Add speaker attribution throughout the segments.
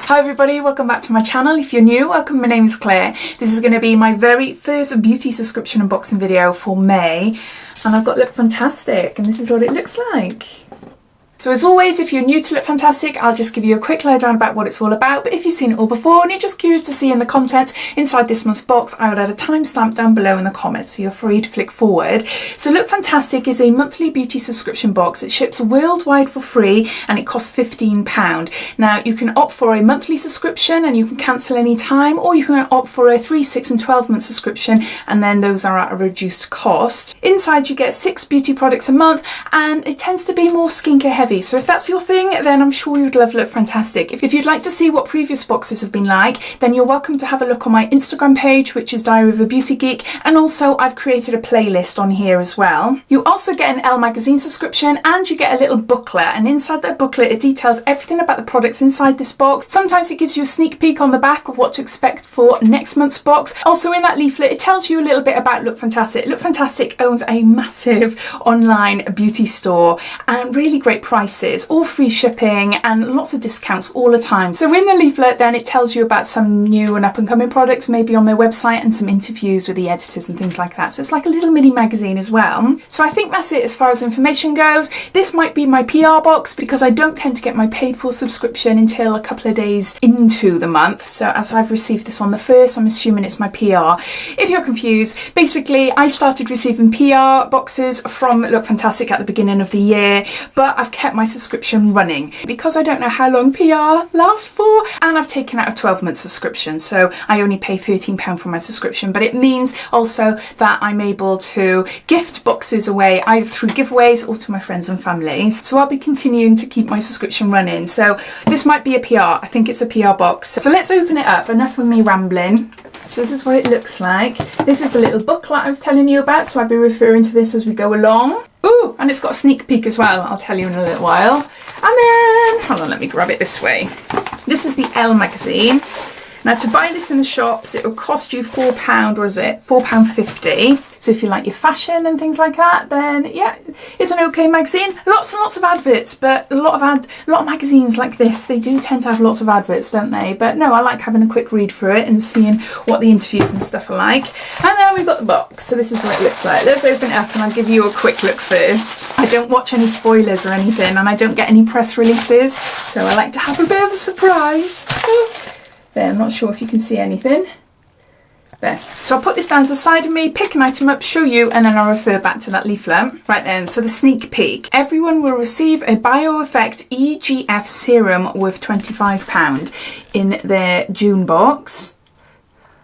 Speaker 1: Hi everybody, welcome back to my channel. If you're new, welcome. My name is Claire. This is going to be my very first beauty subscription unboxing video for May, and I've got Look Fantastic, and this is what it looks like. So as always, if you're new to Look Fantastic, I'll just give you a quick lowdown about what it's all about. But if you've seen it all before and you're just curious to see in the contents inside this month's box, I would add a timestamp down below in the comments, so you're free to flick forward. So Look Fantastic is a monthly beauty subscription box. It ships worldwide for free and it costs £15. Now you can opt for a monthly subscription and you can cancel any time, or you can opt for a 3, 6 and 12 month subscription, and then those are at a reduced cost. Inside you get 6 beauty products a month, and it tends to be more skincare heavy. So if that's your thing, then I'm sure you'd love Look Fantastic. If you'd like to see what previous boxes have been like, then you're welcome to have a look on my Instagram page, which is Diaryofabeautygeek, and also I've created a playlist on here as well. You also get an Elle magazine subscription, and you get a little booklet, and inside that booklet it details everything about the products inside this box. Sometimes it gives you a sneak peek on the back of what to expect for next month's box. Also in that leaflet it tells you a little bit about Look Fantastic. Look Fantastic owns a massive online beauty store and really great prices, all free shipping and lots of discounts all the time. So in the leaflet then it tells you about some new and up and coming products maybe on their website, and some interviews with the editors and things like that. So it's like a little mini magazine as well. So I think that's it as far as information goes. This might be my PR box because I don't tend to get my paid for subscription until a couple of days into the month. So as I've received this on the 1st, I'm assuming it's my PR. If you're confused, basically I started receiving PR boxes from Look Fantastic at the beginning of the year, but I've kept my subscription running because I don't know how long PR lasts for, and I've taken out a 12-month subscription, so I only pay £13 for my subscription. But it means also that I'm able to gift boxes away either through giveaways or to my friends and family. So I'll be continuing to keep my subscription running. So this might be a PR. I think it's a PR box. So let's open it up. Enough of me rambling. So this is what it looks like. This is the little booklet I was telling you about, so I'll be referring to this as we go along. Ooh, and it's got a sneak peek as well. I'll tell you in a little while. And then, hold on, let me grab it this way. This is the Elle magazine. Now to buy this in the shops, it will cost you £4, or is it £4.50? So if you like your fashion and things like that, then yeah, it's an okay magazine. Lots and lots of adverts, but a lot of magazines like this, they do tend to have lots of adverts, don't they? But no, I like having a quick read through it and seeing what the interviews and stuff are like. And then we've got the box. So this is what it looks like. Let's open it up and I'll give you a quick look first. I don't watch any spoilers or anything, and I don't get any press releases, so I like to have a bit of a surprise. There, I'm not sure if you can see anything. There. So I'll put this down to the side of me, pick an item up, show you, and then I'll refer back to that leaflet. Right then, so the sneak peek. Everyone will receive a BioEffect EGF serum worth £25 in their June box.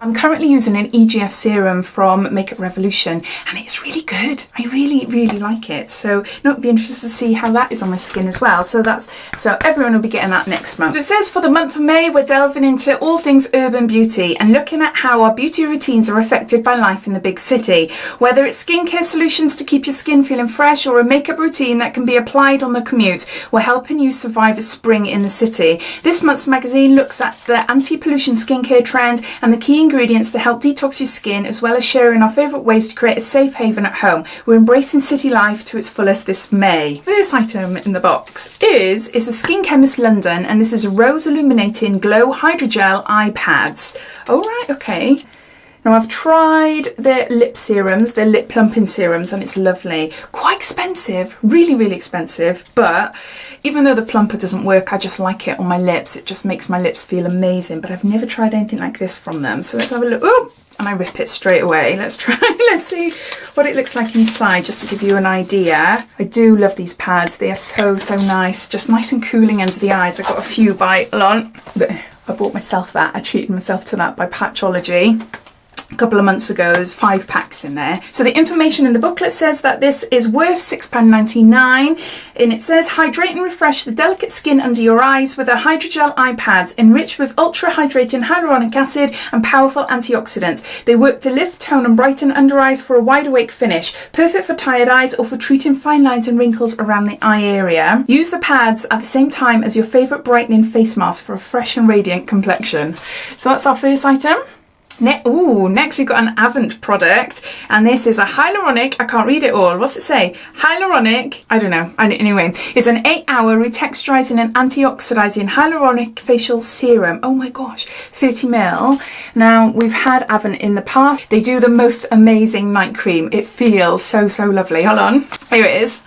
Speaker 1: I'm currently using an EGF serum from Makeup Revolution, and it's really good. I really, really like it. So it'll be interested to see how that is on my skin as well. So everyone will be getting that next month. So it says for the month of May, we're delving into all things urban beauty and looking at how our beauty routines are affected by life in the big city. Whether it's skincare solutions to keep your skin feeling fresh, or a makeup routine that can be applied on the commute, we're helping you survive a spring in the city. This month's magazine looks at the anti-pollution skincare trend and the key ingredients to help detox your skin, as well as sharing our favourite ways to create a safe haven at home. We're embracing city life to its fullest this May. First item in the box is a Skin Chemist London, and this is a Rose Illuminating Glow Hydrogel Eye Pads. Alright, okay. Now I've tried their lip serums, their lip plumping serums, and it's lovely. Quite expensive, really, really expensive, but even though the plumper doesn't work, I just like it on my lips. It just makes my lips feel amazing, but I've never tried anything like this from them. So let's have a look. Oh, and I rip it straight away. Let's see what it looks like inside, just to give you an idea. I do love these pads. They are so, so nice. Just nice and cooling under the eyes. I got a few by Alon. I bought myself that. I treated myself to that by Patchology a couple of months ago. There's 5 packs in there. So the information in the booklet says that this is worth £6.99, and it says hydrate and refresh the delicate skin under your eyes with our hydrogel eye pads enriched with ultra hydrating hyaluronic acid and powerful antioxidants. They work to lift, tone and brighten under eyes for a wide awake finish, perfect for tired eyes or for treating fine lines and wrinkles around the eye area. Use the pads at the same time as your favourite brightening face mask for a fresh and radiant complexion. So that's our first item. Next we've got an Avant product, and this is a hyaluronic, I can't read it all, what's it say? Hyaluronic, I don't know, anyway, it's an 8-hour retexturizing and antioxidizing hyaluronic facial serum. Oh my gosh, 30 ml. Now, we've had Avant in the past. They do the most amazing night cream. It feels so, so lovely. Hold on, here it is.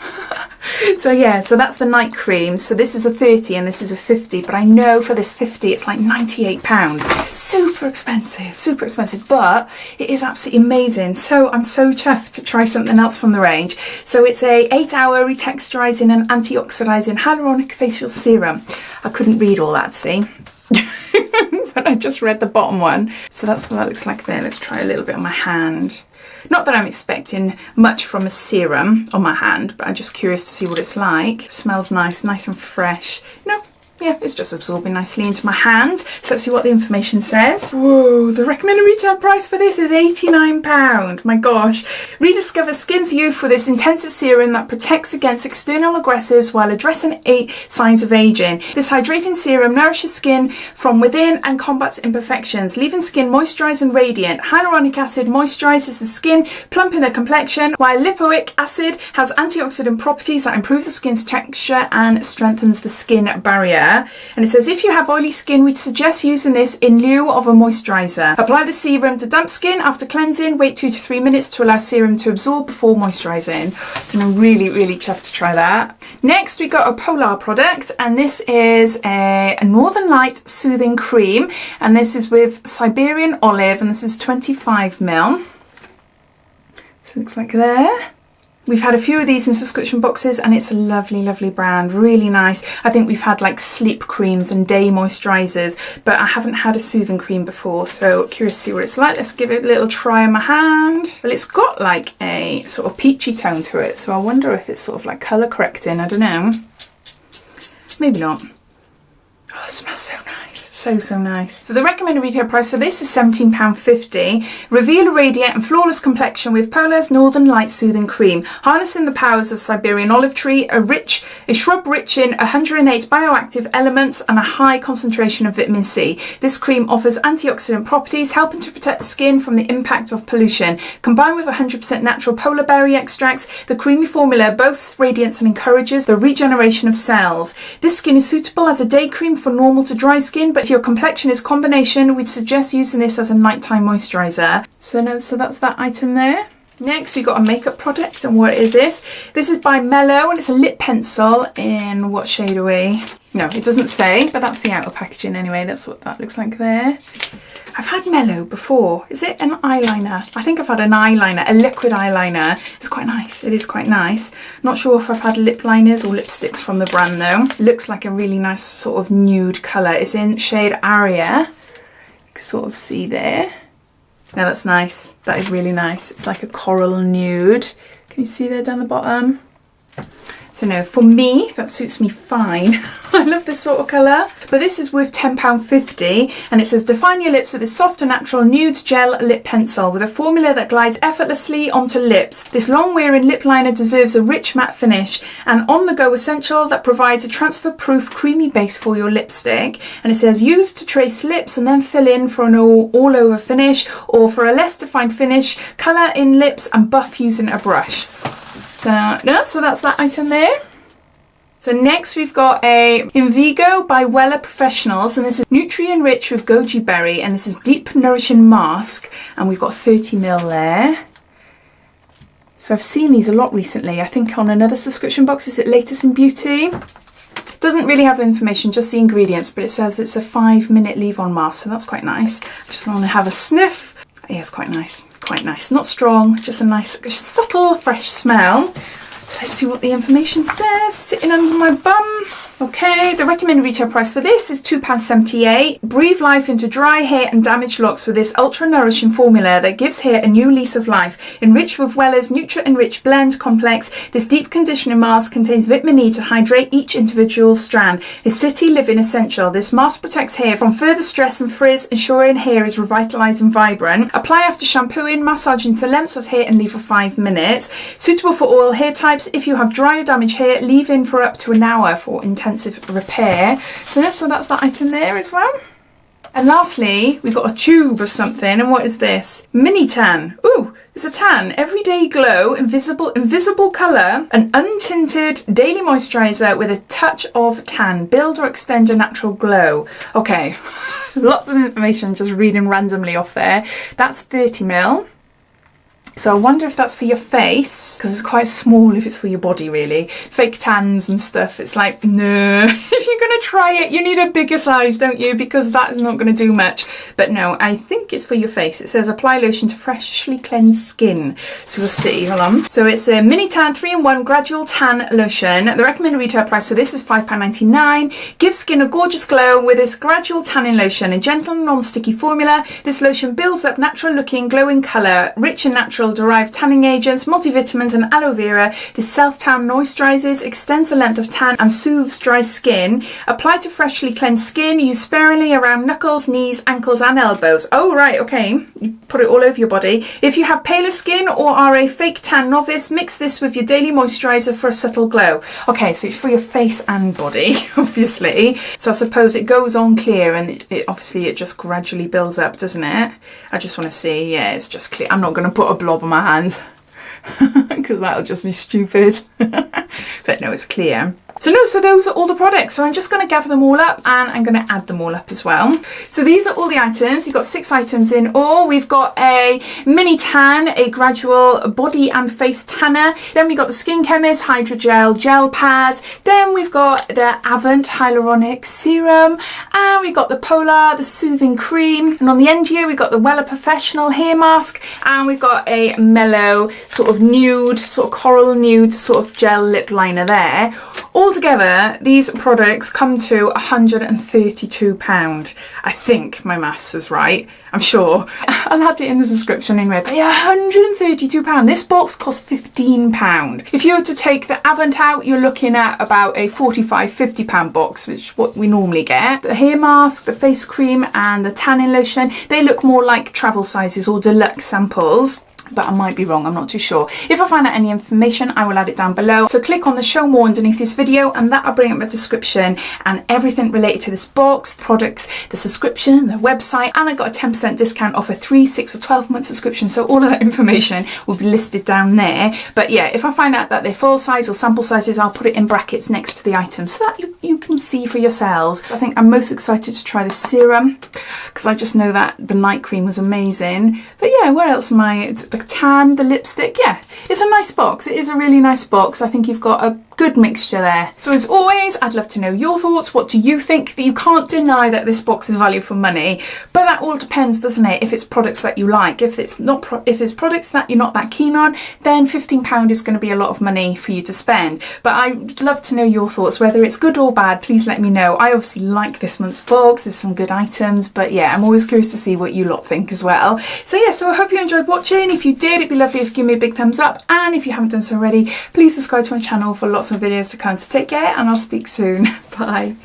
Speaker 1: So yeah, so that's the night cream. So this is a 30 and this is a 50, but I know for this 50 it's like £98. Super expensive, but it is absolutely amazing. So I'm so chuffed to try something else from the range. So it's a 8-hour retexturizing and antioxidizing hyaluronic facial serum. I couldn't read all that, see? But I just read the bottom one. So that's what that looks like there. Let's try a little bit on my hand. Not that I'm expecting much from a serum on my hand, but I'm just curious to see what it's like. It smells nice and fresh. No, yeah, it's just absorbing nicely into my hand. So let's see what the information says. Whoa, the recommended retail price for this is £89. My gosh. Rediscover skin's youth with this intensive serum that protects against external aggressors while addressing 8 signs of aging. This hydrating serum nourishes skin from within and combats imperfections, leaving skin moisturized and radiant. Hyaluronic acid moisturizes the skin, plumping the complexion, while lipoic acid has antioxidant properties that improve the skin's texture and strengthens the skin barrier. And it says if you have oily skin, we'd suggest using this in lieu of a moisturiser. Apply the serum to damp skin after cleansing. Wait 2 to 3 minutes to allow serum to absorb before moisturising. So I'm really chuffed to try that. Next we got a Polar product, and this is a Northern Light Soothing Cream, and this is with Siberian Olive, and this is 25 ml. So it looks like there. We've had a few of these in subscription boxes, and it's a lovely brand, really nice. I think we've had like sleep creams and day moisturisers, but I haven't had a soothing cream before, so curious to see what it's like. Let's give it a little try on my hand. Well, it's got like a sort of peachy tone to it, so I wonder if it's sort of like colour correcting, I don't know. Maybe not. Oh, it smells so nice. So nice. So the recommended retail price for this is £17.50. Reveal a radiant and flawless complexion with Polar's Northern Light Soothing Cream. Harnessing the powers of Siberian olive tree, a shrub rich in 108 bioactive elements and a high concentration of vitamin C. This cream offers antioxidant properties, helping to protect the skin from the impact of pollution. Combined with 100% natural polar berry extracts, the creamy formula boasts radiance and encourages the regeneration of cells. This skin is suitable as a day cream for normal to dry skin, but if your complexion is combination, we'd suggest using this as a nighttime moisturiser. So that's that item there. Next we got a makeup product, and what is this? This is by Melo, and it's a lip pencil in what shade are we? No, it doesn't say, but that's the outer packaging anyway. That's what that looks like there. I've had Melo before. Is it an eyeliner? I think I've had an eyeliner, a liquid eyeliner. It's quite nice. It is quite nice. Not sure if I've had lip liners or lipsticks from the brand though. It looks like a really nice sort of nude colour. It's in shade Aria. You can sort of see there. Now that's nice. That is really nice. It's like a coral nude. Can you see there down the bottom? So no, for me, that suits me fine. I love this sort of colour. But this is worth £10.50, and it says define your lips with this soft and natural nude gel lip pencil with a formula that glides effortlessly onto lips. This long-wearing lip liner deserves a rich matte finish, an on-the-go essential that provides a transfer-proof creamy base for your lipstick. And it says use to trace lips and then fill in for an all-over finish, or for a less defined finish, colour in lips and buff using a brush. So that's that item there. So next we've got a Invigo by Wella Professionals, and this is nutrient rich with goji berry, and this is deep nourishing mask, and we've got 30 ml there. So I've seen these a lot recently, I think on another subscription box. Is it Latest in Beauty? Doesn't really have information, just the ingredients, but it says it's a 5-minute leave-on mask, so that's quite nice. Just want to have a sniff. Yeah, it's quite nice, not strong, just a nice subtle fresh smell. So let's see what the information says. Sitting under my bum. Okay, the recommended retail price for this is £2.78. Breathe life into dry hair and damaged locks with this ultra nourishing formula that gives hair a new lease of life. Enriched with Wella's Nutra-Enrich Blend Complex, this deep conditioning mask contains vitamin E to hydrate each individual strand. A city living essential. This mask protects hair from further stress and frizz, ensuring hair is revitalised and vibrant. Apply after shampooing, massage into lengths of hair and leave for 5 minutes. Suitable for all hair types. If you have dry or damaged hair, leave in for up to an hour for intensive repair. So that's that item there as well. And lastly, we've got a tube of something. And what is this? Mini tan. Ooh, it's a tan. Everyday glow, invisible colour, an untinted daily moisturiser with a touch of tan. Build or extend your natural glow. Okay, lots of information just reading randomly off there. That's 30ml. So I wonder if that's for your face, because it's quite small if it's for your body really. Fake tans and stuff, it's like, no. If you're going to try it, you need a bigger size, don't you? Because that is not going to do much. But no, I think it's for your face. It says apply lotion to freshly cleansed skin. So we'll see, hold on. So it's a mini tan 3-in-1 gradual tan lotion. The recommended retail price for this is £5.99. Gives skin a gorgeous glow with this gradual tanning lotion. A gentle non-sticky formula. This lotion builds up natural looking glowing colour, rich in natural derived tanning agents, multivitamins and aloe vera. This self-tan moisturizes, extends the length of tan and soothes dry skin. Apply to freshly cleansed skin. Use sparingly around knuckles, knees, ankles and elbows. Oh right, okay. You put it all over your body. If you have paler skin or are a fake tan novice, mix this with your daily moisturizer for a subtle glow. Okay, so it's for your face and body, obviously. So I suppose it goes on clear and obviously it just gradually builds up, doesn't it? I just want to see, yeah, it's just clear. I'm not going to put a blob on my hand because that'll just be stupid. But no, it's clear. So those are all the products. So I'm just going to gather them all up and I'm going to add them all up as well. So these are all the items. We've got 6 items in all. We've got a mini tan, a gradual body and face tanner. Then we've got the Skin Chemist Hydrogel gel pads. Then we've got the Avant Hyaluronic serum. And we've got the Polar, the soothing cream. And on the end here, we've got the Wella Professional hair mask. And we've got a Melo sort of nude, sort of coral nude sort of gel lip liner there. Altogether, these products come to £132. I think my maths is right. I'm sure. I'll add it in the description anyway. But yeah, £132. This box costs £15. If you were to take the Avant out, you're looking at about a £45–50 box, which is what we normally get. The hair mask, the face cream and the tanning lotion, they look more like travel sizes or deluxe samples. But I might be wrong, I'm not too sure. If I find out any information, I will add it down below. So click on the show more underneath this video and that'll bring up a description and everything related to this box, the products, the subscription, the website, and I got a 10% discount off a 3, 6 or 12-month subscription. So all of that information will be listed down there. But yeah, if I find out that they're full size or sample sizes, I'll put it in brackets next to the items so that you can see for yourselves. I think I'm most excited to try the serum because I just know that the night cream was amazing. But yeah, where else am I? The tan, the lipstick, yeah, it's a nice box. It is a really nice box. I think you've got a good mixture there. So as always, I'd love to know your thoughts. What do you think? That you can't deny that this box is value for money, but that all depends, doesn't it? If it's products that you like, if it's products that you're not that keen on, then £15 is going to be a lot of money for you to spend. But I'd love to know your thoughts, whether it's good or bad. Please let me know. I obviously like this month's box. There's some good items, but yeah, I'm always curious to see what you lot think as well. So yeah, so I hope you enjoyed watching. If you did, it'd be lovely if you give me a big thumbs up, and if you haven't done so already, please subscribe to my channel for lots of videos to come. So take care and I'll speak soon. Bye.